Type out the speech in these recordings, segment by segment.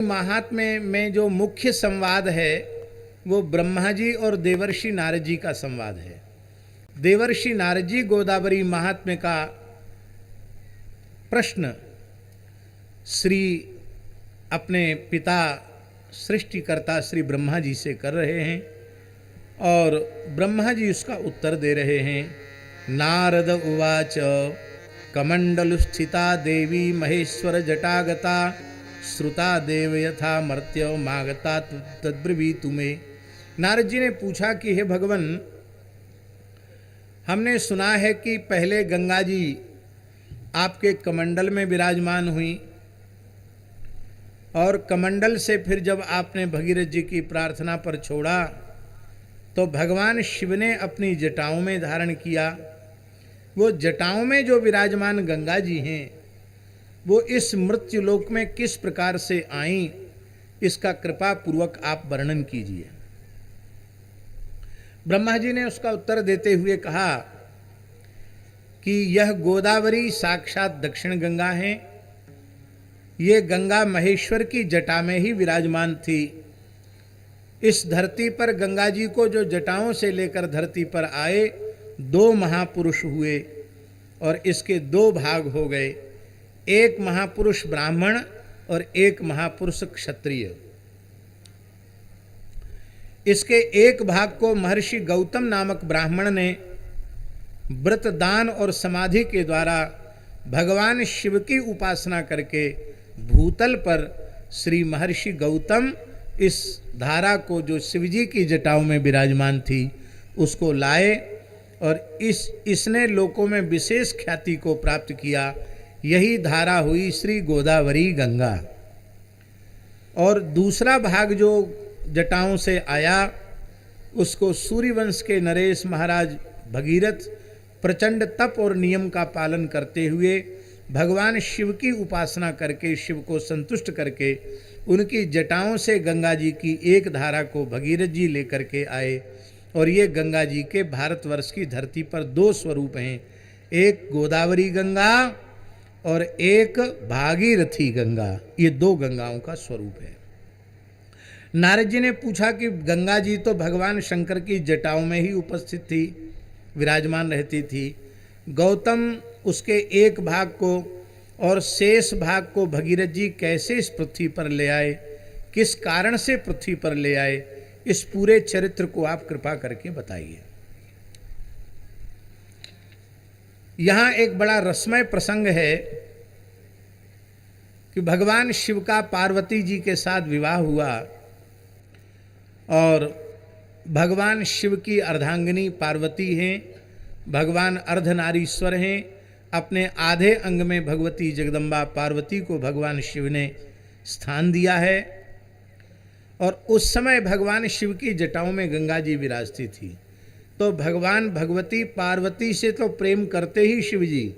महात्म्य में जो मुख्य संवाद है वो ब्रह्मा जी और देवर्षि नारद जी का संवाद है। देवर्षि नारद जी गोदावरी महात्म्य का प्रश्न श्री अपने पिता सृष्टिकर्ता श्री ब्रह्मा जी से कर रहे हैं और ब्रह्मा जी उसका उत्तर दे रहे हैं। नारद उवाच कमंडलु स्थिता देवी महेश्वर जटागता श्रुता देव यथा मर्त्य मागता तद्ब्रवी तुम्हें। नारद जी ने पूछा कि हे भगवन, हमने सुना है कि पहले गंगा जी आपके कमंडल में विराजमान हुई और कमंडल से फिर जब आपने भगीरथ जी की प्रार्थना पर छोड़ा तो भगवान शिव ने अपनी जटाओं में धारण किया। वो जटाओं में जो विराजमान गंगा जी हैं वो इस मृत्युलोक में किस प्रकार से आईं, इसका कृपा पूर्वक आप वर्णन कीजिए। ब्रह्मा जी ने उसका उत्तर देते हुए कहा कि यह गोदावरी साक्षात दक्षिण गंगा है। ये गंगा महेश्वर की जटा में ही विराजमान थी। इस धरती पर गंगा जी को जो जटाओं से लेकर धरती पर आए, दो महापुरुष हुए और इसके दो भाग हो गए, एक महापुरुष ब्राह्मण और एक महापुरुष क्षत्रिय। इसके एक भाग को महर्षि गौतम नामक ब्राह्मण ने व्रत दान और समाधि के द्वारा भगवान शिव की उपासना करके भूतल पर श्री महर्षि गौतम इस धारा को जो शिवजी की जटाओं में विराजमान थी उसको लाए और इसने लोकों में विशेष ख्याति को प्राप्त किया। यही धारा हुई श्री गोदावरी गंगा। और दूसरा भाग जो जटाओं से आया उसको सूर्यवंश के नरेश महाराज भगीरथ प्रचंड तप और नियम का पालन करते हुए भगवान शिव की उपासना करके शिव को संतुष्ट करके उनकी जटाओं से गंगा जी की एक धारा को भगीरथ जी लेकर के आए। और ये गंगा जी के भारतवर्ष की धरती पर दो स्वरूप हैं, एक गोदावरी गंगा और एक भागीरथी गंगा। ये दो गंगाओं का स्वरूप है। नारद जी ने पूछा कि गंगा जी तो भगवान शंकर की जटाओं में ही उपस्थित थी, विराजमान रहती थी। गौतम उसके एक भाग को और शेष भाग को भगीरथ जी कैसे इस पृथ्वी पर ले आए, किस कारण से पृथ्वी पर ले आए, इस पूरे चरित्र को आप कृपा करके बताइए। यहाँ एक बड़ा रसमय प्रसंग है कि भगवान शिव का पार्वती जी के साथ विवाह हुआ और भगवान शिव की अर्धांगिनी पार्वती हैं, भगवान अर्धनारीश्वर हैं। अपने आधे अंग में भगवती जगदम्बा पार्वती को भगवान शिव ने स्थान दिया है और उस समय भगवान शिव की जटाओं में गंगा जी विराजती थी। तो भगवान भगवती पार्वती से तो प्रेम करते ही शिव जी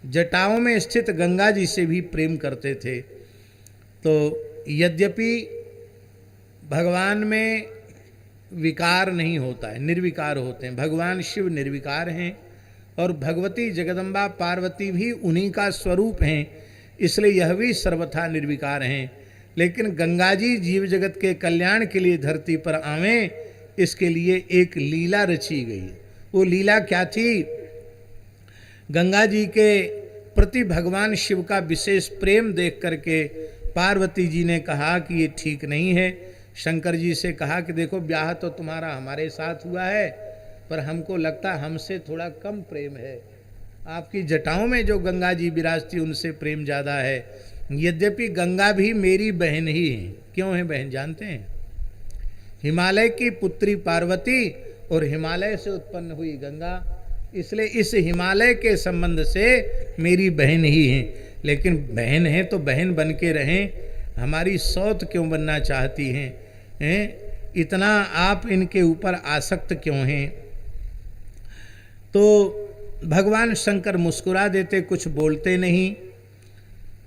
जटाओं में स्थित गंगा जी से भी प्रेम करते थे। तो यद्यपि भगवान में विकार नहीं होता है, निर्विकार होते हैं। भगवान शिव निर्विकार हैं और भगवती जगदम्बा पार्वती भी उन्हीं का स्वरूप हैं, इसलिए यह भी सर्वथा निर्विकार हैं। लेकिन गंगा जी जीव जगत के कल्याण के लिए धरती पर आवें, इसके लिए एक लीला रची गई। वो लीला क्या थी? गंगा जी के प्रति भगवान शिव का विशेष प्रेम देख करके पार्वती जी ने कहा कि ये ठीक नहीं है। शंकर जी से कहा कि देखो, ब्याह तो तुम्हारा हमारे साथ हुआ है पर हमको लगता हमसे थोड़ा कम प्रेम है। आपकी जटाओं में जो गंगा जी विराजती उनसे प्रेम ज़्यादा है। यद्यपि गंगा भी मेरी बहन ही है। क्यों है बहन जानते हैं? हिमालय की पुत्री पार्वती और हिमालय से उत्पन्न हुई गंगा, इसलिए इस हिमालय के संबंध से मेरी बहन ही है। लेकिन बहन है तो बहन बन के रहें, हमारी सौत क्यों बनना चाहती हैं? इतना आप इनके ऊपर आसक्त क्यों हैं? तो भगवान शंकर मुस्कुरा देते, कुछ बोलते नहीं।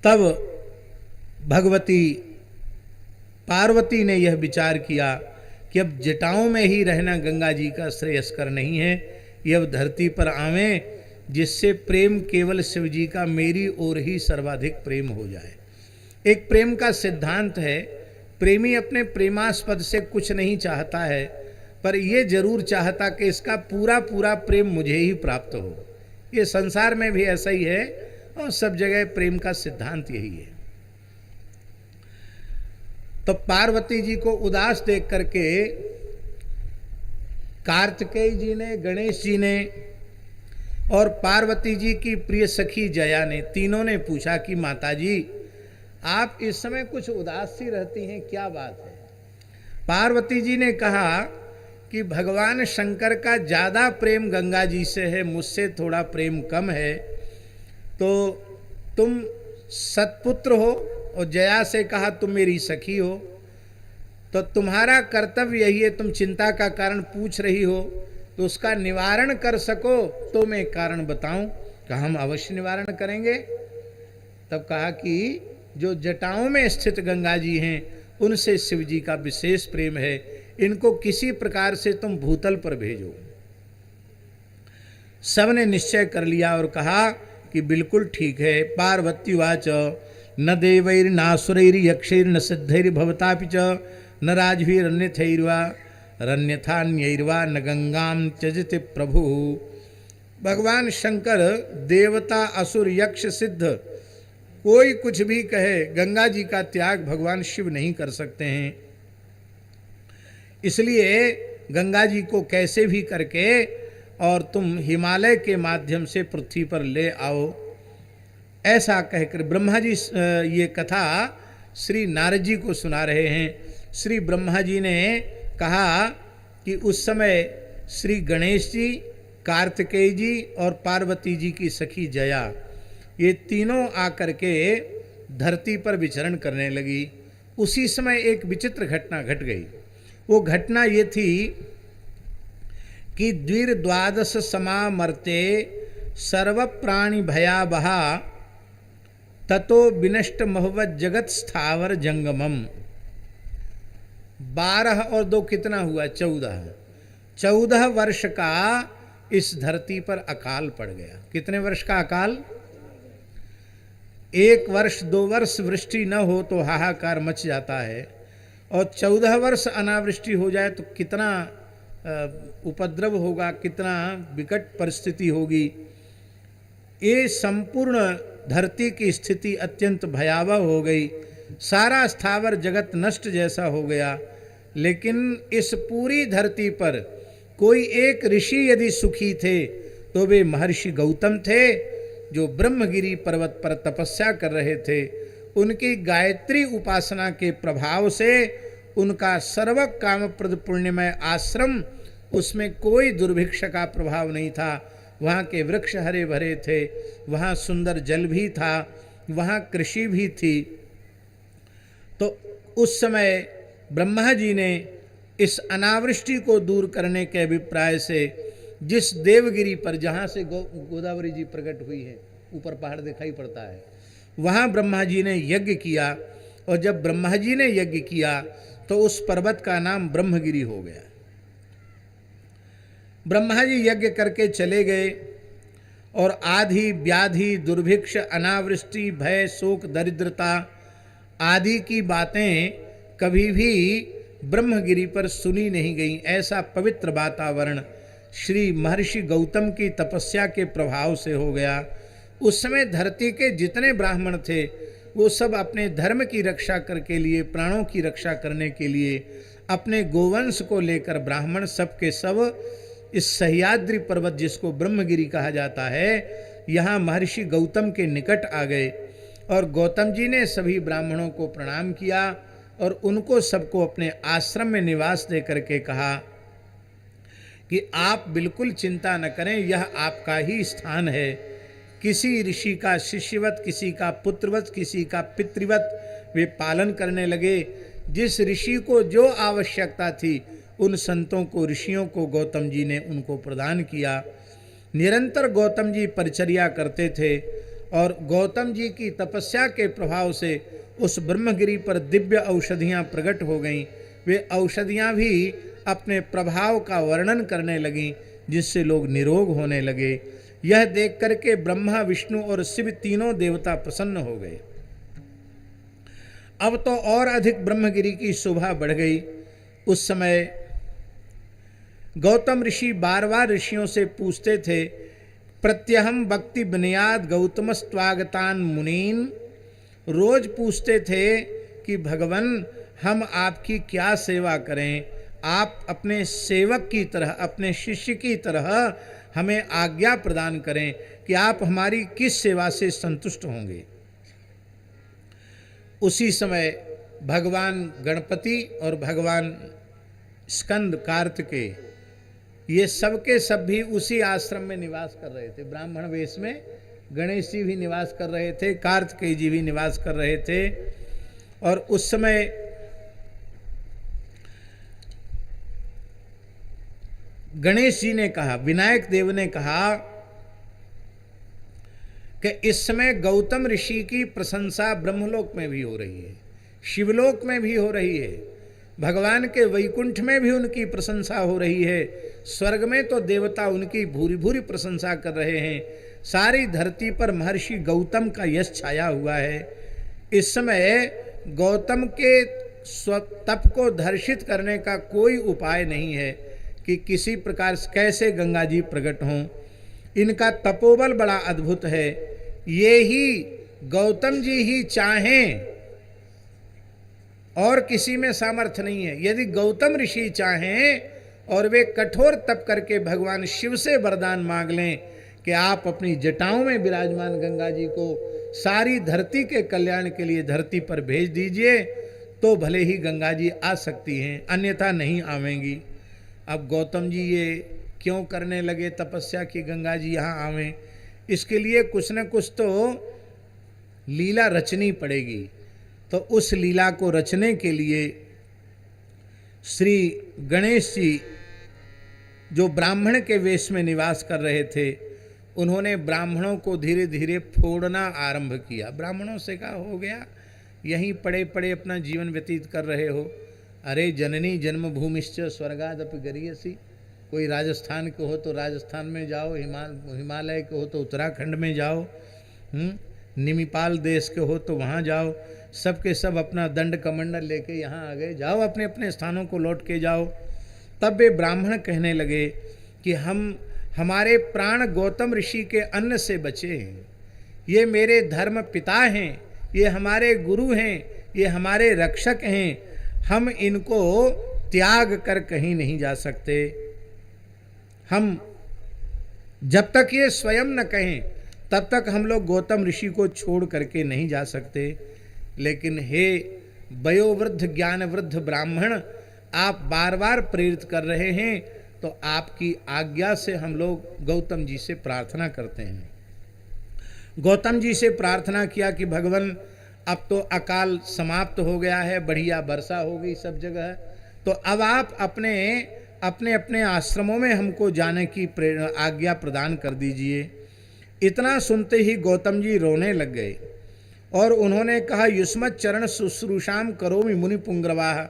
तब भगवती पार्वती ने यह विचार किया कि अब जटाओं में ही रहना गंगा जी का श्रेयस्कर नहीं है, ये अब धरती पर आवें जिससे प्रेम केवल शिव जी का मेरी ओर ही सर्वाधिक प्रेम हो जाए। एक प्रेम का सिद्धांत है प्रेमी अपने प्रेमास्पद से कुछ नहीं चाहता है, पर ये जरूर चाहता कि इसका पूरा पूरा प्रेम मुझे ही प्राप्त हो। ये संसार में भी ऐसा ही है और सब जगह प्रेम का सिद्धांत यही है। तो पार्वती जी को उदास देख करके कार्तिकेय जी ने, गणेश जी ने और पार्वती जी की प्रिय सखी जया ने, तीनों ने पूछा कि माता जी आप इस समय कुछ उदास सी रहती हैं, क्या बात है। पार्वती जी ने कहा कि भगवान शंकर का ज़्यादा प्रेम गंगा जी से है, मुझसे थोड़ा प्रेम कम है। तो तुम सत्पुत्र हो और जया से कहा तुम मेरी सखी हो, तो तुम्हारा कर्तव्य यही है, तुम चिंता का कारण पूछ रही हो तो उसका निवारण कर सको तो मैं कारण बताऊं। कहा हम अवश्य निवारण करेंगे। तब कहा कि जो जटाओं में स्थित गंगा जी हैं उनसे शिव जी का विशेष प्रेम है, इनको किसी प्रकार से तुम भूतल पर भेजो। सबने निश्चय कर लिया और कहा कि बिल्कुल ठीक है। पार्वती वाच न देवैर नासुरैर यक्षैर न सिद्धैर भवतापि च न राजभीरन्यथैर्वा रन्यथान्यैर्वा न गंगाम त्यजति प्रभु। भगवान शंकर देवता असुर यक्ष सिद्ध कोई कुछ भी कहे, गंगा जी का त्याग भगवान शिव नहीं कर सकते हैं। इसलिए गंगा जी को कैसे भी करके और तुम हिमालय के माध्यम से पृथ्वी पर ले आओ। ऐसा कहकर ब्रह्मा जी ये कथा श्री नारद जी को सुना रहे हैं। श्री ब्रह्मा जी ने कहा कि उस समय श्री गणेश जी, कार्तिकेय जी और पार्वती जी की सखी जया, ये तीनों आकर के धरती पर विचरण करने लगी। उसी समय एक विचित्र घटना घट गई। वो घटना ये थी कि द्विर्द्वादश समामर्ते सर्व प्राणी भयावहा ततो विनष्ट महवत जगत स्थावर जंगमम। 12 और 2 कितना हुआ? 14 वर्ष का इस धरती पर अकाल पड़ गया। कितने वर्ष का अकाल? 1 वर्ष 2 वर्ष वृष्टि न हो तो हाहाकार मच जाता है, और 14 वर्ष अनावृष्टि हो जाए तो कितना उपद्रव होगा, कितना विकट परिस्थिति होगी। ये संपूर्ण धरती की स्थिति अत्यंत भयावह हो गई। सारा स्थावर जगत नष्ट जैसा हो गया। लेकिन इस पूरी धरती पर कोई एक ऋषि यदि सुखी थे तो वे महर्षि गौतम थे, जो ब्रह्मगिरी पर्वत पर तपस्या कर रहे थे। उनकी गायत्री उपासना के प्रभाव से उनका सर्व कामप्रद पुण्यमय आश्रम, उसमें कोई दुर्भिक्ष का प्रभाव नहीं था। वहाँ के वृक्ष हरे भरे थे, वहाँ सुंदर जल भी था, वहाँ कृषि भी थी। तो उस समय ब्रह्मा जी ने इस अनावृष्टि को दूर करने के अभिप्राय से जिस देवगिरी पर, जहाँ से गोदावरी जी प्रकट हुई है, ऊपर पहाड़ दिखाई पड़ता है, वहाँ ब्रह्मा जी ने यज्ञ किया। और जब ब्रह्मा जी ने यज्ञ किया तो उस पर्वत का नाम ब्रह्मगिरी हो गया। ब्रह्मा जी यज्ञ करके चले गए और आधि व्याधि दुर्भिक्ष अनावृष्टि भय शोक दरिद्रता आदि की बातें कभी भी ब्रह्मगिरी पर सुनी नहीं गई। ऐसा पवित्र वातावरण श्री महर्षि गौतम की तपस्या के प्रभाव से हो गया। उस समय धरती के जितने ब्राह्मण थे वो सब अपने धर्म की रक्षा करके लिए, प्राणों की रक्षा करने के लिए, अपने गोवंश को लेकर ब्राह्मण सब के सब इस सह्याद्री पर्वत, जिसको ब्रह्मगिरी कहा जाता है, यहाँ महर्षि गौतम के निकट आ गए। और गौतम जी ने सभी ब्राह्मणों को प्रणाम किया और उनको सबको अपने आश्रम में निवास दे करके कहा कि आप बिल्कुल चिंता न करें, यह आपका ही स्थान है। किसी ऋषि का शिष्यवत, किसी का पुत्रवत, किसी का पितृवत वे पालन करने लगे। जिस ऋषि को जो आवश्यकता थी उन संतों को, ऋषियों को गौतम जी ने उनको प्रदान किया। निरंतर गौतम जी परिचर्या करते थे और गौतम जी की तपस्या के प्रभाव से उस ब्रह्मगिरी पर दिव्य औषधियाँ प्रकट हो गईं। वे औषधियाँ भी अपने प्रभाव का वर्णन करने लगीं, जिससे लोग निरोग होने लगे। यह देख करके ब्रह्मा, विष्णु और शिव तीनों देवता प्रसन्न हो गए। अब तो और अधिक ब्रह्मगिरी की शोभा बढ़ गई। उस समय गौतम ऋषि बार बार ऋषियों से पूछते थे, प्रत्यहम भक्ति बुनियाद गौतमस्त्वागतान मुनीन, रोज पूछते थे कि भगवान हम आपकी क्या सेवा करें, आप अपने सेवक की तरह, अपने शिष्य की तरह हमें आज्ञा प्रदान करें कि आप हमारी किस सेवा से संतुष्ट होंगे। उसी समय भगवान गणपति और भगवान स्कंद कार्तिकेय ये सब के सब भी उसी आश्रम में निवास कर रहे थे। ब्राह्मण वेश में गणेश जी भी निवास कर रहे थे, कार्तिकेय जी भी निवास कर रहे थे। और उस समय गणेश जी ने कहा, विनायक देव ने कहा कि इस समय गौतम ऋषि की प्रशंसा ब्रह्मलोक में भी हो रही है, शिवलोक में भी हो रही है, भगवान के वैकुंठ में भी उनकी प्रशंसा हो रही है, स्वर्ग में तो देवता उनकी भूरी भूरी प्रशंसा कर रहे हैं, सारी धरती पर महर्षि गौतम का यश छाया हुआ है। इस समय गौतम के तप को दर्शित करने का कोई उपाय नहीं है कि किसी प्रकार कैसे गंगा जी प्रकट हों। इनका तपोबल बड़ा अद्भुत है। ये ही गौतम जी ही चाहें और किसी में सामर्थ्य नहीं है। यदि गौतम ऋषि चाहें और वे कठोर तप करके भगवान शिव से वरदान मांग लें कि आप अपनी जटाओं में विराजमान गंगा जी को सारी धरती के कल्याण के लिए धरती पर भेज दीजिए, तो भले ही गंगा जी आ सकती हैं, अन्यथा नहीं आवेंगी। अब गौतम जी ये क्यों करने लगे तपस्या कि गंगा जी यहाँ आवें? इसके लिए कुछ न कुछ तो लीला रचनी पड़ेगी। तो उस लीला को रचने के लिए श्री गणेश जी जो ब्राह्मण के वेश में निवास कर रहे थे, उन्होंने ब्राह्मणों को धीरे धीरे फोड़ना आरंभ किया। ब्राह्मणों से कहा, हो गया, यहीं पड़े पड़े अपना जीवन व्यतीत कर रहे हो। अरे जननी जन्मभूमिश्च स्वर्गादपि गरीयसी। कोई राजस्थान के हो तो राजस्थान में जाओ, हिमालय के हो तो उत्तराखंड में जाओ, निमिपाल देश के हो तो वहाँ जाओ, सब के सब अपना दंड कमंडल लेके यहाँ आ गए, जाओ अपने अपने स्थानों को लौट के जाओ। तब वे ब्राह्मण कहने लगे कि हमारे प्राण गौतम ऋषि के अन्न से बचे हैं, ये मेरे धर्म पिता हैं, ये हमारे गुरु हैं, ये हमारे रक्षक हैं, हम इनको त्याग कर कहीं नहीं जा सकते। हम जब तक ये स्वयं न कहें तब तक हम लोग गौतम ऋषि को छोड़ करके नहीं जा सकते। लेकिन हे वयोवृद्ध ज्ञानवृद्ध ब्राह्मण, आप बार बार प्रेरित कर रहे हैं, तो आपकी आज्ञा से हम लोग गौतम जी से प्रार्थना करते हैं। गौतम जी से प्रार्थना किया कि भगवान अब तो अकाल समाप्त हो गया है, बढ़िया वर्षा हो गई सब जगह, तो अब आप अपने अपने आश्रमों में हमको जाने की आज्ञा प्रदान कर दीजिए। इतना सुनते ही गौतम जी रोने लग गए और उन्होंने कहा, युष्मत् चरण शुश्रूषाम करोमि मुनि पुंग्रवाह।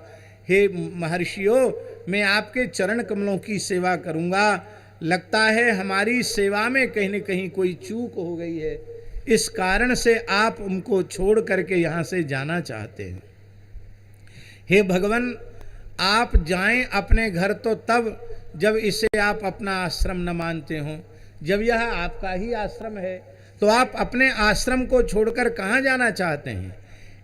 हे महर्षियों, मैं आपके चरण कमलों की सेवा करूंगा। लगता है हमारी सेवा में कहीं न कहीं कोई चूक हो गई है, इस कारण से आप उनको छोड़ करके यहाँ से जाना चाहते हैं। हे भगवान, आप जाएं अपने घर तो तब जब इसे आप अपना आश्रम न मानते हो। जब यह आपका ही आश्रम है तो आप अपने आश्रम को छोड़कर कहाँ जाना चाहते हैं?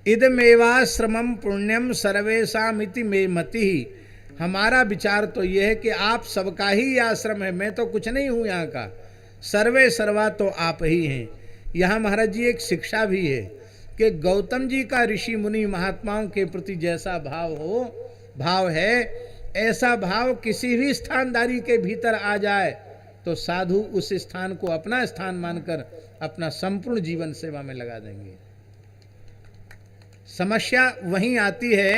इदमेवाश्रमम पुण्यम सर्वेशामिति मे मति। हमारा विचार तो यह है कि आप सबका ही आश्रम है, मैं तो कुछ नहीं हूँ यहाँ का, सर्वे सर्वा तो आप ही हैं। यहाँ महाराज जी एक शिक्षा भी है कि गौतम जी का ऋषि मुनि महात्माओं के प्रति जैसा भाव है, ऐसा भाव किसी भी स्थानदारी के भीतर आ जाए तो साधु उस स्थान को अपना स्थान मानकर अपना संपूर्ण जीवन सेवा में लगा देंगे। समस्या वहीं आती है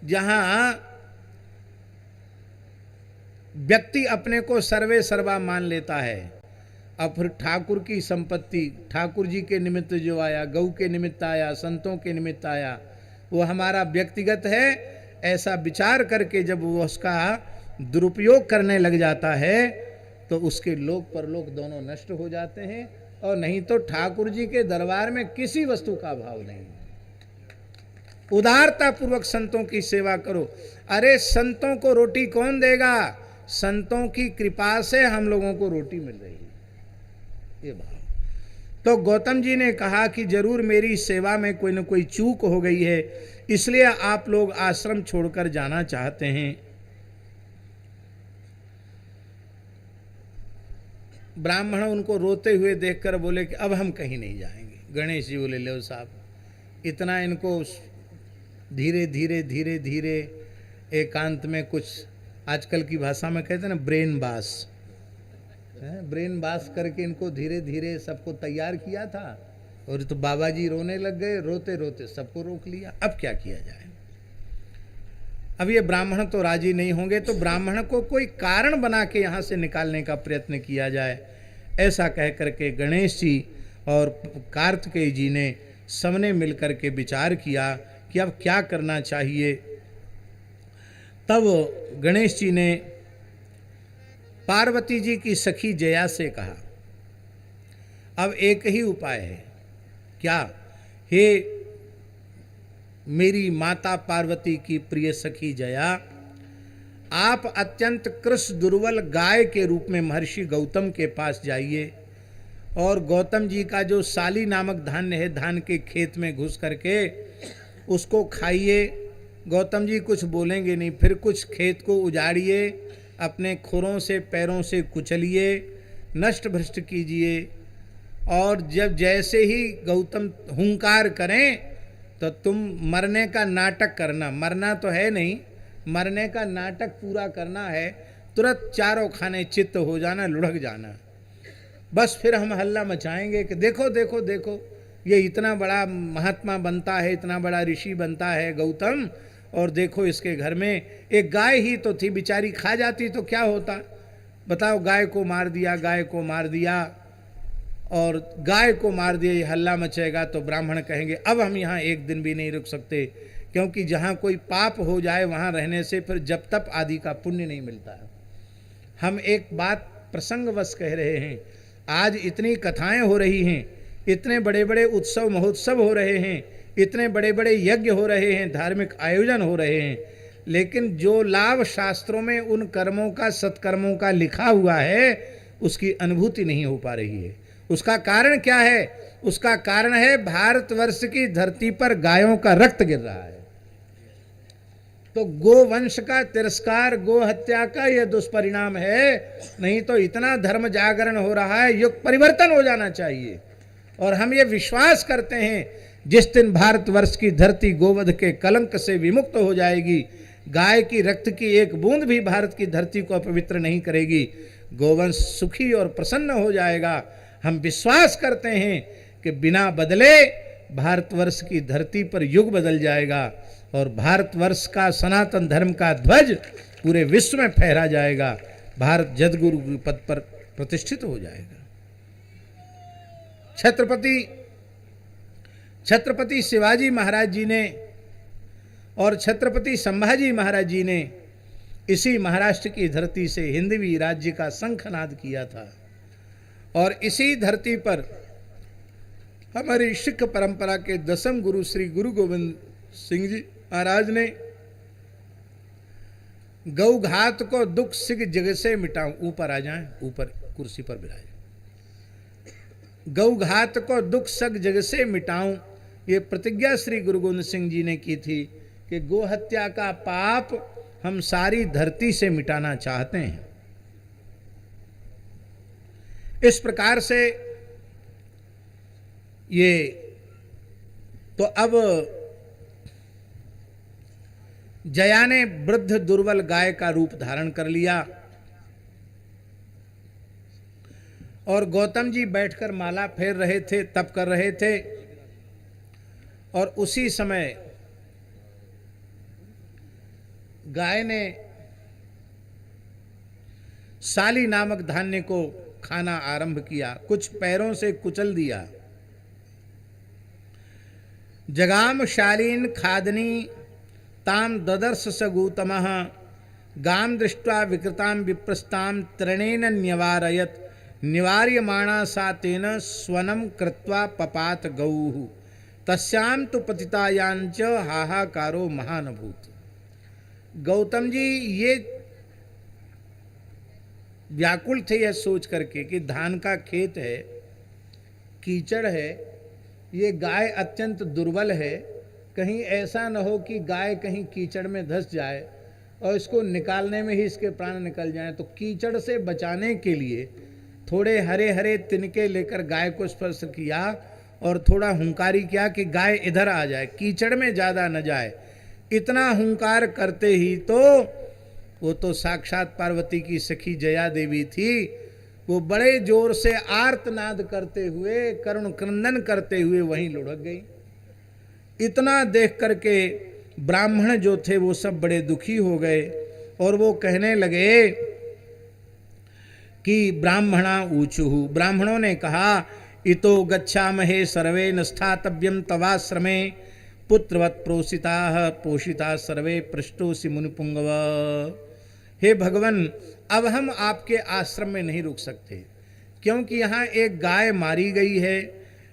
जहां व्यक्ति अपने को सर्वे सर्वा मान लेता है, अब फिर ठाकुर की संपत्ति, ठाकुर जी के निमित्त जो आया, गौ के निमित्त आया, संतों के निमित्त आया, वो हमारा व्यक्तिगत है, ऐसा विचार करके जब वो उसका दुरुपयोग करने लग जाता है तो उसके लोक परलोक दोनों नष्ट हो जाते हैं। और नहीं तो ठाकुर जी के दरबार में किसी वस्तु का भाव नहीं। उदारता पूर्वक संतों की सेवा करो। अरे संतों को रोटी कौन देगा? संतों की कृपा से हम लोगों को रोटी मिल रही है, ये भाव। तो गौतम जी ने कहा कि जरूर मेरी सेवा में कोई न कोई चूक हो गई है, इसलिए आप लोग आश्रम छोड़कर जाना चाहते हैं। ब्राह्मण उनको रोते हुए देखकर बोले कि अब हम कहीं नहीं जाएंगे। गणेश जी बोले, लो साहब, इतना इनको धीरे धीरे धीरे धीरे एकांत में, कुछ आजकल की भाषा में कहते हैं ना ब्रेन बास, ब्रेन बास करके इनको धीरे धीरे सबको तैयार किया था। और तो बाबा जी रोने लग गए, रोते रोते सबको रोक लिया। अब क्या किया जाए? अब ये ब्राह्मण तो राजी नहीं होंगे, तो ब्राह्मण को कोई कारण बना के यहाँ से निकालने का प्रयत्न किया जाए। ऐसा कह करके गणेश जी और कार्तिकेय जी ने सबने मिलकर के विचार किया कि अब क्या करना चाहिए। तब गणेश जी ने पार्वती जी की सखी जया से कहा, अब एक ही उपाय है। क्या? हे मेरी माता पार्वती की प्रिय सखी जया, आप अत्यंत कृश दुर्बल गाय के रूप में महर्षि गौतम के पास जाइए और गौतम जी का जो साली नामक धान्य है, धान के खेत में घुस करके उसको खाइए। गौतम जी कुछ बोलेंगे नहीं, फिर कुछ खेत को उजाड़िए, अपने खुरों से पैरों से कुचलिए, नष्ट भ्रष्ट कीजिए, और जब जैसे ही गौतम हुंकार करें तो तुम मरने का नाटक करना। मरना तो है नहीं, मरने का नाटक पूरा करना है। तुरंत चारों खाने चित्त हो जाना, लुढ़क जाना। बस फिर हम हल्ला मचाएंगे कि देखो देखो देखो, ये इतना बड़ा महात्मा बनता है, इतना बड़ा ऋषि बनता है गौतम, और देखो इसके घर में एक गाय ही तो थी, बेचारी खा जाती तो क्या होता? बताओ, गाय को मार दिया, गाय को मार दिया, और गाय को मार दिया, ये हल्ला मचेगा तो ब्राह्मण कहेंगे अब हम यहाँ एक दिन भी नहीं रुक सकते, क्योंकि जहाँ कोई पाप हो जाए वहाँ रहने से फिर जब तप आदि का पुण्य नहीं मिलता है। हम एक बात प्रसंगवश कह रहे हैं, आज इतनी कथाएं हो रही हैं, इतने बड़े बड़े उत्सव महोत्सव हो रहे हैं, इतने बड़े बड़े यज्ञ हो रहे हैं, धार्मिक आयोजन हो रहे हैं, लेकिन जो लाभ शास्त्रों में उन कर्मों का, सत्कर्मों का लिखा हुआ है, उसकी अनुभूति नहीं हो पा रही है। उसका कारण क्या है? उसका कारण है भारतवर्ष की धरती पर गायों का रक्त गिर रहा है। तो गोवंश का तिरस्कार, गो हत्या का यह दुष्परिणाम है। नहीं तो इतना धर्म जागरण हो रहा है, युग परिवर्तन हो जाना चाहिए। और हम ये विश्वास करते हैं जिस दिन भारतवर्ष की धरती गोवध के कलंक से विमुक्त हो जाएगी, गाय की रक्त की एक बूंद भी भारत की धरती को अपवित्र नहीं करेगी, गोवंश सुखी और प्रसन्न हो जाएगा। हम विश्वास करते हैं कि बिना बदले भारतवर्ष की धरती पर युग बदल जाएगा और भारतवर्ष का सनातन धर्म का ध्वज पूरे विश्व में फहरा जाएगा, भारत जगद्गुरु के पद पर प्रतिष्ठित हो जाएगा। छत्रपति शिवाजी महाराज जी ने और छत्रपति संभाजी महाराज जी ने इसी महाराष्ट्र की धरती से हिंदवी राज्य का शंखनाद किया था। और इसी धरती पर हमारी सिख परंपरा के दसम गुरु श्री गुरु गोविंद सिंह जी महाराज ने गौ घात को दुख सिख जग से मिटाऊं, ऊपर आ जाएं, ऊपर कुर्सी पर बिराजे, गौ घात को दुख सग जग से मिटाऊं, ये प्रतिज्ञा श्री गुरु गोविंद सिंह जी ने की थी कि गो हत्या का पाप हम सारी धरती से मिटाना चाहते हैं। इस प्रकार से ये तो अब जया ने वृद्ध दुर्बल गाय का रूप धारण कर लिया और गौतम जी बैठकर माला फेर रहे थे, तप कर रहे थे। और उसी समय गाय ने साली नामक धान्य को खाना आरंभ किया, कुछ पैरों से कुचल दिया। जगाम शालीन खादनी ताम ददर्श सगूतमः गाम दृष्ट्वा विकृताम विप्रस्ताम तरणेन निवारयत निवार्यमाणा सा तेन स्वनम कृत्वा पपात गौः। तस्याम तो पतितायांच हाहाकारो महानभूत। गौतम जी ये व्याकुल थे यह सोच करके कि धान का खेत है, कीचड़ है, ये गाय अत्यंत दुर्बल है, कहीं ऐसा न हो कि गाय कहीं कीचड़ में धंस जाए और इसको निकालने में ही इसके प्राण निकल जाएं। तो कीचड़ से बचाने के लिए थोड़े हरे हरे तिनके लेकर गाय को स्पर्श किया और थोड़ा हुंकारी किया कि गाय इधर आ जाए, कीचड़ में ज़्यादा न जाए। इतना हुंकार करते ही तो वो तो साक्षात पार्वती की सखी जया देवी थी, वो बड़े जोर से आर्तनाद करते हुए, करुण क्रंदन करते हुए वहीं लुढ़क गई। इतना देख करके ब्राह्मण जो थे वो सब बड़े दुखी हो गए और वो कहने लगे कि ब्राह्मणा ऊचुहु, ब्राह्मणों ने कहा इतो गच्छामहे सर्वे न स्थातव्यम तवाश्रमे पुत्रवत् प्रोषिता पोषिता सर्वे पृष्ठोसि मुनिपुंगव। हे भगवान, अब हम आपके आश्रम में नहीं रुक सकते, क्योंकि यहाँ एक गाय मारी गई है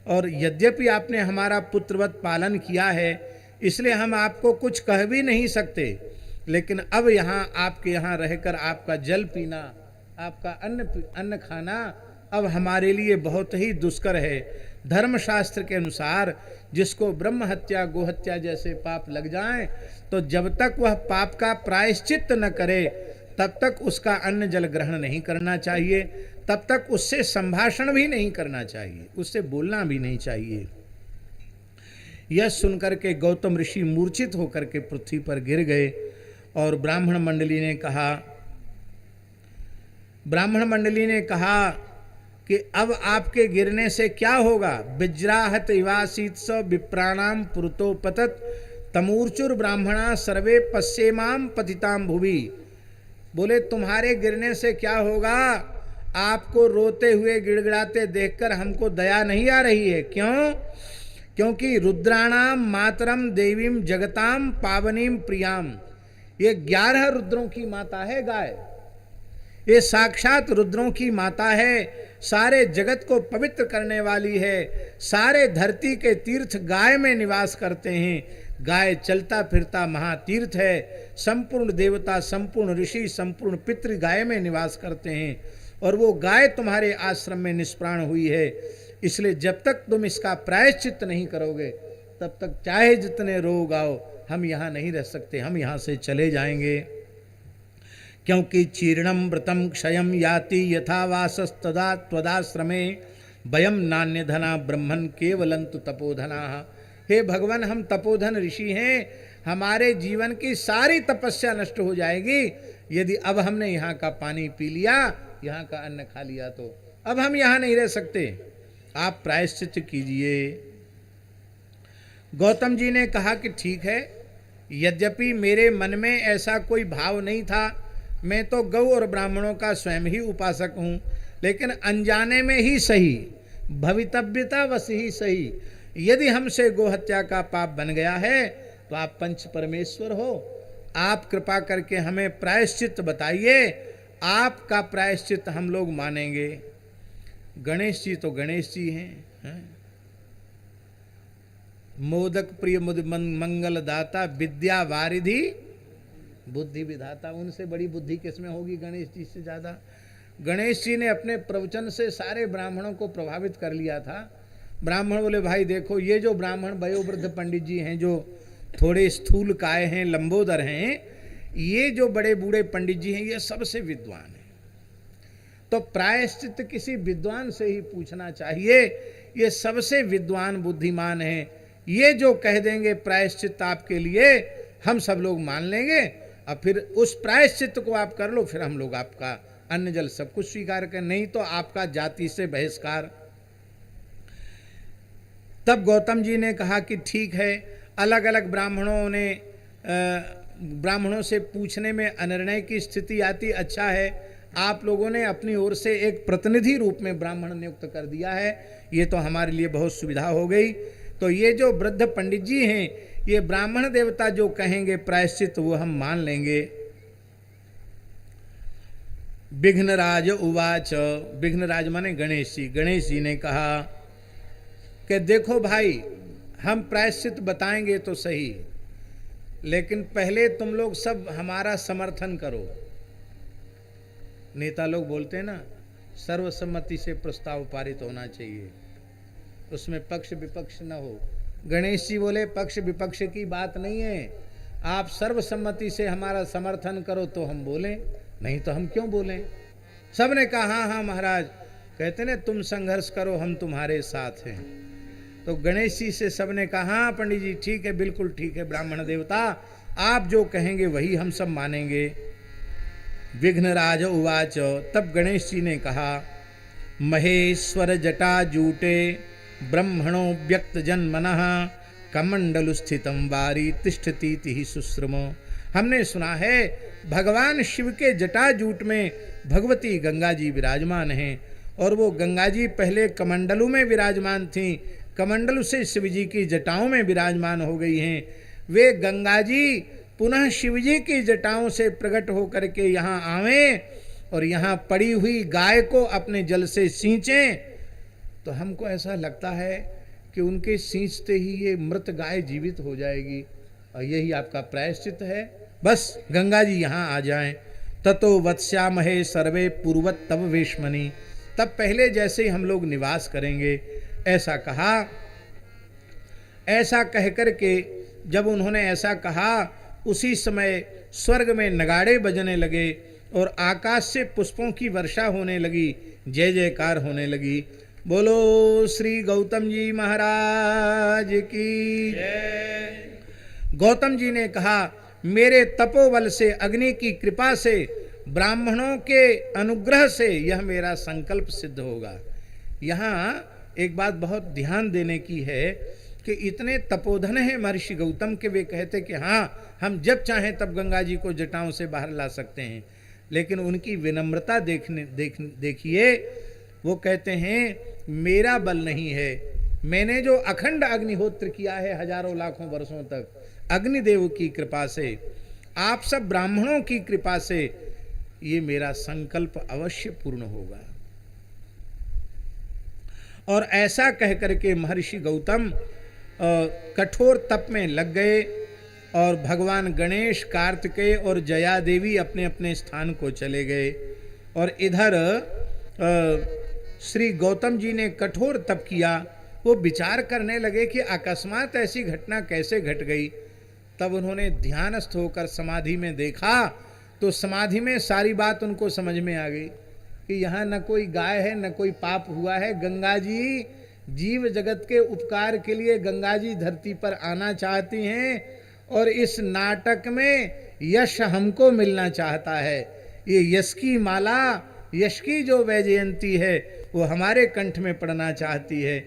और यद्यपि आपने हमारा पुत्रवत पालन किया है, इसलिए हम आपको कुछ कह भी नहीं सकते। लेकिन अब यहाँ आपके यहाँ रहकर आपका जल पीना, आपका अन्न खाना अब हमारे लिए बहुत ही दुष्कर है। धर्मशास्त्र के अनुसार जिसको ब्रह्म हत्या गोहत्या जैसे पाप लग जाएं, तो जब तक वह पाप का प्रायश्चित न करे तब तक उसका अन्न जल ग्रहण नहीं करना चाहिए, तब तक उससे संभाषण भी नहीं करना चाहिए, उससे बोलना भी नहीं चाहिए। यह सुनकर के गौतम ऋषि मूर्छित होकर के पृथ्वी पर गिर गए और ब्राह्मण मंडली ने कहा कि अब आपके गिरने से क्या होगा। विज्राहत इवासीत स विप्राणाम पुरतोपतत तमूर्चुर ब्राह्मणा सर्वे पश्येमाम पतिताम भुवि। बोले तुम्हारे गिरने से क्या होगा, आपको रोते हुए गिड़गिड़ाते देखकर हमको दया नहीं आ रही है। क्यों? क्योंकि रुद्राणाम मातरम देवीम जगताम पावनीम प्रियाम, ये 11 रुद्रों की माता है गाय, ये साक्षात रुद्रों की माता है, सारे जगत को पवित्र करने वाली है, सारे धरती के तीर्थ गाय में निवास करते हैं। गाय चलता फिरता महातीर्थ है, संपूर्ण देवता, संपूर्ण ऋषि, संपूर्ण पितृ गाय में निवास करते हैं और वो गाय तुम्हारे आश्रम में निष्प्राण हुई है। इसलिए जब तक तुम इसका प्रायश्चित नहीं करोगे तब तक चाहे जितने रोग आओ हम यहाँ नहीं रह सकते, हम यहाँ से चले जाएंगे। क्योंकि चीर्णम व्रतम क्षयम याति यथा वासस्तदा त्वदाश्रमे वयम नान्य धना ब्रह्मन केवलंतु तपोधना। हे भगवान, हम तपोधन ऋषि हैं, हमारे जीवन की सारी तपस्या नष्ट हो जाएगी यदि अब हमने यहाँ का पानी पी लिया, यहाँ का अन्न खा लिया, तो अब हम यहाँ नहीं रह सकते, आप प्रायश्चित कीजिए। गौतम जी ने कहा कि ठीक है, यद्यपि मेरे मन में ऐसा कोई भाव नहीं था, मैं तो गौ और ब्राह्मणों का स्वयं ही उपासक हूँ, लेकिन अनजाने में ही सही, भवितव्यता वश ही सही, यदि हमसे गोहत्या का पाप बन गया है तो आप पंच परमेश्वर हो, आप कृपा करके हमें प्रायश्चित बताइए, आपका प्रायश्चित हम लोग मानेंगे। गणेश जी तो गणेश जी हैं, मोदक प्रिय मंगल दाता विद्या वारिधि बुद्धि विधाता, उनसे बड़ी बुद्धि किसमें होगी गणेश जी से ज़्यादा। गणेश जी ने अपने प्रवचन से सारे ब्राह्मणों को प्रभावित कर लिया था। ब्राह्मण बोले भाई देखो, ये जो ब्राह्मण वयोवृद्ध पंडित जी हैं जो थोड़े स्थूल काय हैं, लंबोदर हैं, ये जो बड़े बूढ़े पंडित जी हैं ये सबसे विद्वान हैं, तो प्रायश्चित किसी विद्वान से ही पूछना चाहिए, ये सबसे विद्वान बुद्धिमान हैं, ये जो कह देंगे प्रायश्चित आपके लिए हम सब लोग मान लेंगे, और फिर उस प्रायश्चित को आप कर लो, फिर हम लोग आपका अन्न जल सब कुछ स्वीकार कर, नहीं तो आपका जाति से बहिष्कार। तब गौतम जी ने कहा कि ठीक है, अलग अलग ब्राह्मणों से पूछने में अनिर्णय की स्थिति आती, अच्छा है आप लोगों ने अपनी ओर से एक प्रतिनिधि रूप में ब्राह्मण नियुक्त कर दिया है, ये तो हमारे लिए बहुत सुविधा हो गई। तो ये जो वृद्ध पंडित जी हैं, ये ब्राह्मण देवता जो कहेंगे प्रायश्चित वो हम मान लेंगे। विघ्नराज उवाच, विघ्नराज माने गणेश जी ने कहा कि देखो भाई, हम प्रायश्चित बताएंगे तो सही, लेकिन पहले तुम लोग सब हमारा समर्थन करो। नेता लोग बोलते हैं ना, सर्वसम्मति से प्रस्ताव पारित होना चाहिए, उसमें पक्ष विपक्ष न हो। गणेश जी बोले पक्ष विपक्ष की बात नहीं है, आप सर्वसम्मति से हमारा समर्थन करो तो हम बोलें, नहीं तो हम क्यों बोलें। सबने कहा हाँ हाँ महाराज। कहते ना तुम संघर्ष करो हम तुम्हारे साथ हैं। तो गणेश जी से सबने कहा हाँ पंडित जी ठीक है, बिल्कुल ठीक है ब्राह्मण देवता, आप जो कहेंगे वही हम सब मानेंगे। विघ्नराज उवाच, तब गणेश जी ने कहा, महेश्वर जटा जूटे ब्रह्मणो व्यक्त जन्मनः कमंडलु स्थितम वारी तिष्ठतीति सुश्रम। हमने सुना है भगवान शिव के जटा जूट में भगवती गंगा जी विराजमान हैं, और वो गंगा जी पहले कमंडलु में विराजमान थीं, कमंडलु से शिव जी की जटाओं में विराजमान हो गई हैं। वे गंगा जी पुनः शिव जी की जटाओं से प्रकट होकर के यहाँ आवें और यहाँ पड़ी हुई गाय को अपने जल से सींचें। तो हमको ऐसा लगता है कि उनके सींचते ही ये मृत गाय जीवित हो जाएगी, और यही आपका प्रायश्चित है, बस गंगा जी यहाँ आ जाएं। ततो वत्स्यामहे सर्वे पूर्वत तव वेश्मनि, तब पहले जैसे ही हम लोग निवास करेंगे, ऐसा कहा। ऐसा कहकर के जब उन्होंने ऐसा कहा, उसी समय स्वर्ग में नगाड़े बजने लगे और आकाश से पुष्पों की वर्षा होने लगी, जय जयकार होने लगी। बोलो श्री गौतम जी महाराज की जय। गौतम जी ने कहा, मेरे तपोबल से, अग्नि की कृपा से, ब्राह्मणों के अनुग्रह से यह मेरा संकल्प सिद्ध होगा। यहाँ एक बात बहुत ध्यान देने की है कि इतने तपोधन हैं महर्षि गौतम के, वे कहते कि हाँ हम जब चाहें तब गंगा जी को जटाओं से बाहर ला सकते हैं, लेकिन उनकी विनम्रता देखिए। वो कहते हैं मेरा बल नहीं है, मैंने जो अखंड अग्निहोत्र किया है हजारों लाखों वर्षों तक, अग्निदेव की कृपा से, आप सब ब्राह्मणों की कृपा से ये मेरा संकल्प अवश्य पूर्ण होगा। और ऐसा कहकर के महर्षि गौतम कठोर तप में लग गए, और भगवान गणेश, कार्तिकेय और जया देवी अपने अपने स्थान को चले गए। और इधर श्री गौतम जी ने कठोर तप किया। वो विचार करने लगे कि अकस्मात ऐसी घटना कैसे घट गई। तब उन्होंने ध्यानस्थ होकर समाधि में देखा, तो समाधि में सारी बात उनको समझ में आ गई कि यहाँ न कोई गाय है, न कोई पाप हुआ है। गंगा जी जीव जगत के उपकार के लिए गंगा जी धरती पर आना चाहती हैं, और इस नाटक में यश हमको मिलना चाहता है। ये यश की माला, यश की जो वैजयंती है वो हमारे कंठ में पड़ना चाहती है।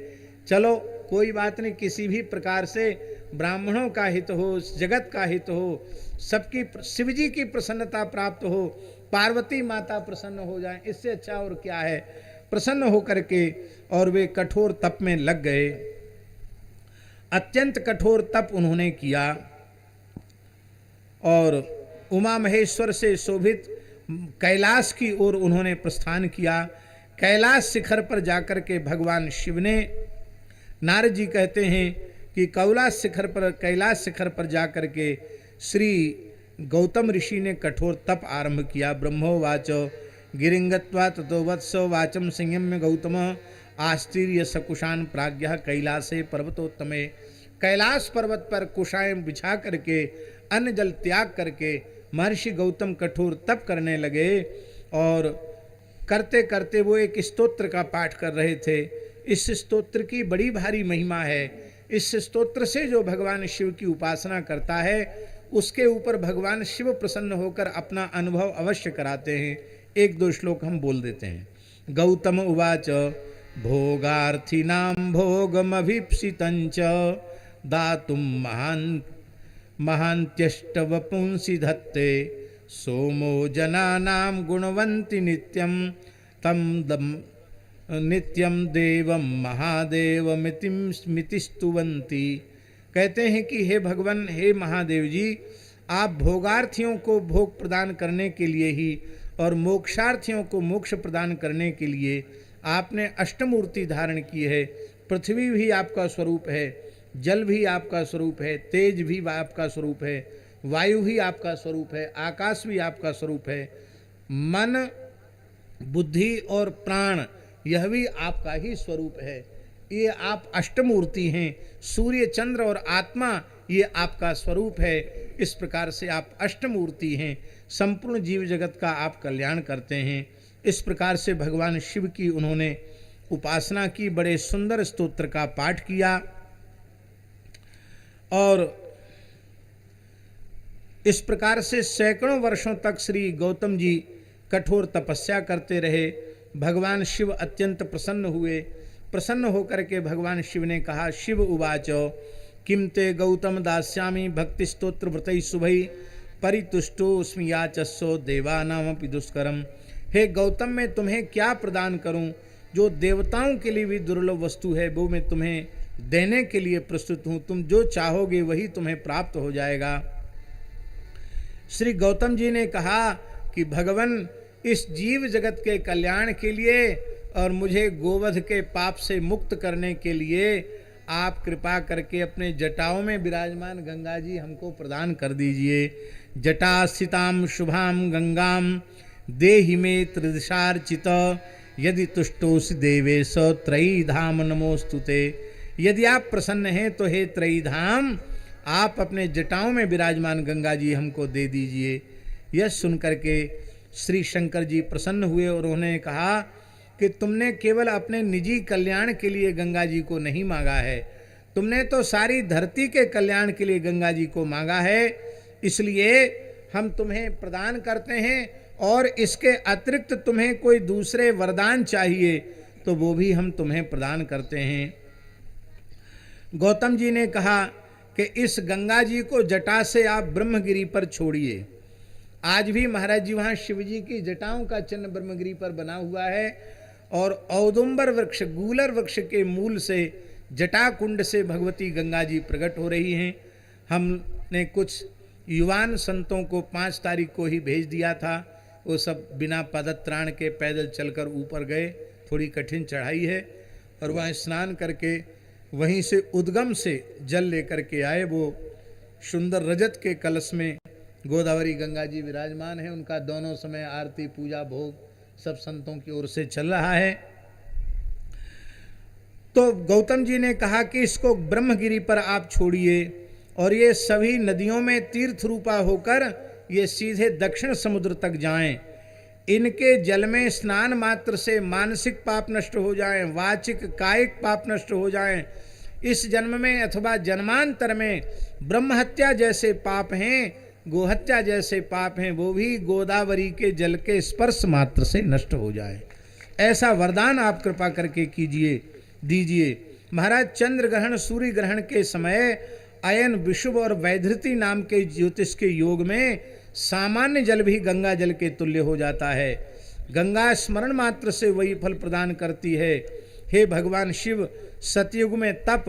चलो कोई बात नहीं, किसी भी प्रकार से ब्राह्मणों का हित हो, जगत का हित हो, सबकी, शिव जी की प्रसन्नता प्राप्त हो, पार्वती माता प्रसन्न हो जाए, इससे अच्छा और क्या है। प्रसन्न होकर के और वे कठोर तप में लग गए। अत्यंत कठोर तप उन्होंने किया और उमा महेश्वर से शोभित कैलाश की ओर उन्होंने प्रस्थान किया। कैलाश शिखर पर जाकर के भगवान शिव ने, नारद जी कहते हैं कि कैलाश शिखर पर जाकर के श्री गौतम ऋषि ने कठोर तप आरंभ किया। ब्रह्मोवाचो गिरिंगत्वा ततो वत्सो वाचम संयम्य गौतम आस्तीर्य सकुशान प्राज्ञः कैलासे पर्वतोत्तमे। कैलाश पर्वत पर कुशाएं बिछा करके अन्न जल त्याग करके महर्षि गौतम कठोर तप करने लगे, और करते करते वो एक स्तोत्र का पाठ कर रहे थे। इस स्तोत्र की बड़ी भारी महिमा है। इस स्तोत्र से जो भगवान शिव की उपासना करता है उसके ऊपर भगवान शिव प्रसन्न होकर अपना अनुभव अवश्य कराते हैं। एक दो श्लोक हम बोल देते हैं। गौतम उवाच भोगार्थिनां भोगमभीप्सितंच दातुं महान्त्यष्टवपुंसि धत्ते सोमो जनानां गुणवन्ति नित्यं तम नित्यं देवं महादेवमिति स्तुवन्ति। कहते हैं कि हे भगवान, हे महादेव जी, आप भोगार्थियों को भोग प्रदान करने के लिए ही और मोक्षार्थियों को मोक्ष प्रदान करने के लिए आपने अष्टमूर्ति धारण की है। पृथ्वी भी आपका स्वरूप है, जल भी आपका स्वरूप है, तेज भी आपका स्वरूप है, वायु ही आपका स्वरूप है, आकाश भी आपका स्वरूप है, मन बुद्धि और प्राण यह भी आपका ही स्वरूप है। ये आप अष्टमूर्ति हैं। सूर्य चंद्र और आत्मा ये आपका स्वरूप है। इस प्रकार से आप अष्टमूर्ति हैं, संपूर्ण जीव जगत का आप कल्याण करते हैं। इस प्रकार से भगवान शिव की उन्होंने उपासना की, बड़े सुंदर स्तोत्र का पाठ किया और इस प्रकार से सैकड़ों वर्षों तक श्री गौतम जी कठोर तपस्या करते रहे। भगवान शिव अत्यंत प्रसन्न हुए। प्रसन्न होकर के भगवान शिव ने कहा, शिव उवाच किम ते गौतम दास्यामि भक्ति स्तोत्र व्रतै शुभै परितुष्टोस्मि याचस्सो देवानामपि दुष्करम। हे गौतम, मैं तुम्हें क्या प्रदान करूं? जो देवताओं के लिए भी दुर्लभ वस्तु है वो मैं तुम्हें देने के लिए प्रस्तुत हूं। तुम जो चाहोगे वही तुम्हें प्राप्त हो जाएगा। श्री गौतम जी ने कहा कि भगवान, इस जीव जगत के कल्याण के लिए और मुझे गोवध के पाप से मुक्त करने के लिए आप कृपा करके अपने जटाओं में विराजमान गंगा जी हमको प्रदान कर दीजिए। जटास्थितां शुभां गंगां देहि मे त्रिदिशार्चित यदि तुष्टोसि देवेश त्रयी धाम नमोस्तुते। यदि आप प्रसन्न हैं तो हे त्रयी धाम, आप अपने जटाओं में विराजमान गंगा जी हमको दे दीजिए। यह सुनकर के श्री शंकर जी प्रसन्न हुए और उन्होंने कहा कि तुमने केवल अपने निजी कल्याण के लिए गंगा जी को नहीं मांगा है, तुमने तो सारी धरती के कल्याण के लिए गंगा जी को मांगा है। इसलिए हम तुम्हें प्रदान करते हैं और इसके अतिरिक्त तुम्हें कोई दूसरे वरदान चाहिए तो वो भी हम तुम्हें प्रदान करते हैं। गौतम जी ने कहा कि इस गंगा जी को जटा से आप ब्रह्मगिरी पर छोड़िए। आज भी महाराज जी वहाँ शिव जी की जटाओं का चिन्ह ब्रह्मगिरी पर बना हुआ है और औदुंबर वृक्ष, गूलर वृक्ष के मूल से जटा कुंड से भगवती गंगा जी प्रकट हो रही हैं। हमने कुछ युवान संतों को 5 तारीख को ही भेज दिया था। वो सब बिना पदत्राण के पैदल चलकर ऊपर गए। थोड़ी कठिन चढ़ाई है और वहाँ स्नान करके वहीं से उद्गम से जल लेकर के आए। वो सुंदर रजत के कलश में गोदावरी गंगा जी विराजमान है। उनका दोनों समय आरती पूजा भोग सब संतों की ओर से चल रहा है। तो गौतम जी ने कहा कि इसको ब्रह्मगिरी पर आप छोड़िए और ये सभी नदियों में तीर्थ रूपा होकर ये सीधे दक्षिण समुद्र तक जाएं। इनके जल में स्नान मात्र से मानसिक पाप नष्ट हो जाएं, वाचिक कायिक पाप नष्ट हो जाएं। इस जन्म में अथवा जन्मांतर में ब्रह्महत्या जैसे पाप हैं, गोहत्या जैसे पाप हैं, वो भी गोदावरी के जल के स्पर्श मात्र से नष्ट हो जाए। ऐसा वरदान आप कृपा करके दीजिए। महाराज, चंद्र ग्रहण सूर्य ग्रहण के समय अयन विशुभ और वैधृति नाम के ज्योतिष के योग में सामान्य जल भी गंगा जल के तुल्य हो जाता है। गंगा स्मरण मात्र से वही फल प्रदान करती है। हे भगवान शिव, सतयुग में तप,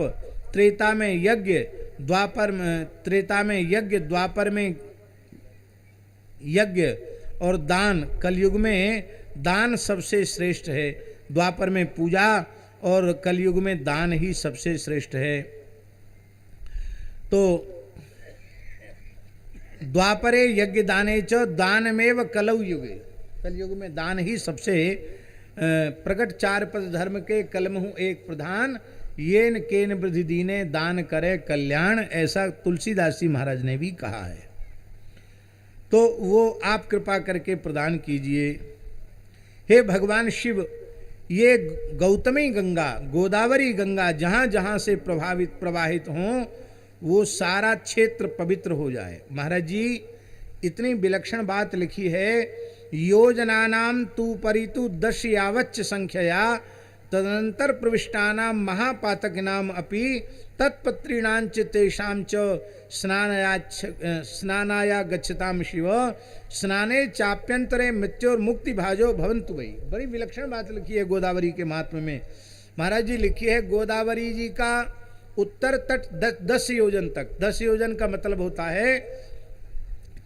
त्रेता में यज्ञ, त्रेता में यज्ञ, द्वापर में यज्ञ और दान, कलयुग में दान सबसे श्रेष्ठ है। द्वापर में पूजा और कलयुग में दान ही सबसे श्रेष्ठ है। तो द्वापरे यज्ञ दाने च दानमेव कलौ युगे, कलयुग में दान ही सबसे प्रकट 4 पद धर्म के कलमहु एक प्रधान, येन केन वृद्धि दीने दान करे कल्याण, ऐसा तुलसीदास जी महाराज ने भी कहा है। तो वो आप कृपा करके प्रदान कीजिए। हे भगवान शिव, ये गौतमी गंगा, गोदावरी गंगा जहाँ जहाँ से प्रवाहित हों वो सारा क्षेत्र पवित्र हो जाए। महाराज जी इतनी विलक्षण बात लिखी है, योजनानाम तु परितु 10 यावच्च संख्यया तदनंतर प्रविष्टानां महापातकिनाम अपि तत्पत्रीणांच तेषां च स्नानाया गच्छताम शिव स्नाने चाप्यंतरे मृत्योर्मुक्ति भाजो भवन्तु वै। बड़ी विलक्षण बात लिखी है गोदावरी के महात्म्य में। महाराज जी लिखी है, गोदावरी जी का उत्तर तट 10 योजन तक, 10 योजन का मतलब होता है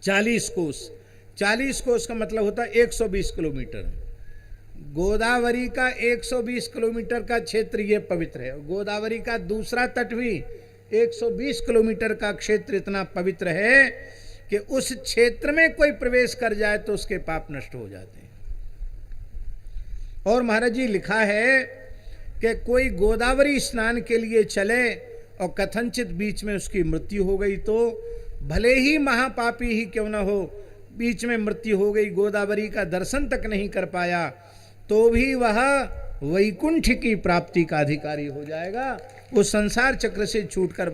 40 कोस, 40 कोस का मतलब होता है 120 किलोमीटर। गोदावरी का 120 किलोमीटर का क्षेत्र ये पवित्र है। गोदावरी का दूसरा तट भी 120 किलोमीटर का क्षेत्र इतना पवित्र है कि उस क्षेत्र में कोई प्रवेश कर जाए तो उसके पाप नष्ट हो जाते हैं। और महाराज जी लिखा है कि कोई गोदावरी स्नान के लिए चले और कथनचित बीच में उसकी मृत्यु हो गई तो भले ही महापापी ही क्यों न हो, बीच में मृत्यु हो गई, गोदावरी का दर्शन तक नहीं कर पाया, तो भी वह वैकुंठ की प्राप्ति का अधिकारी हो जाएगा। वो संसार चक्र से छूटकर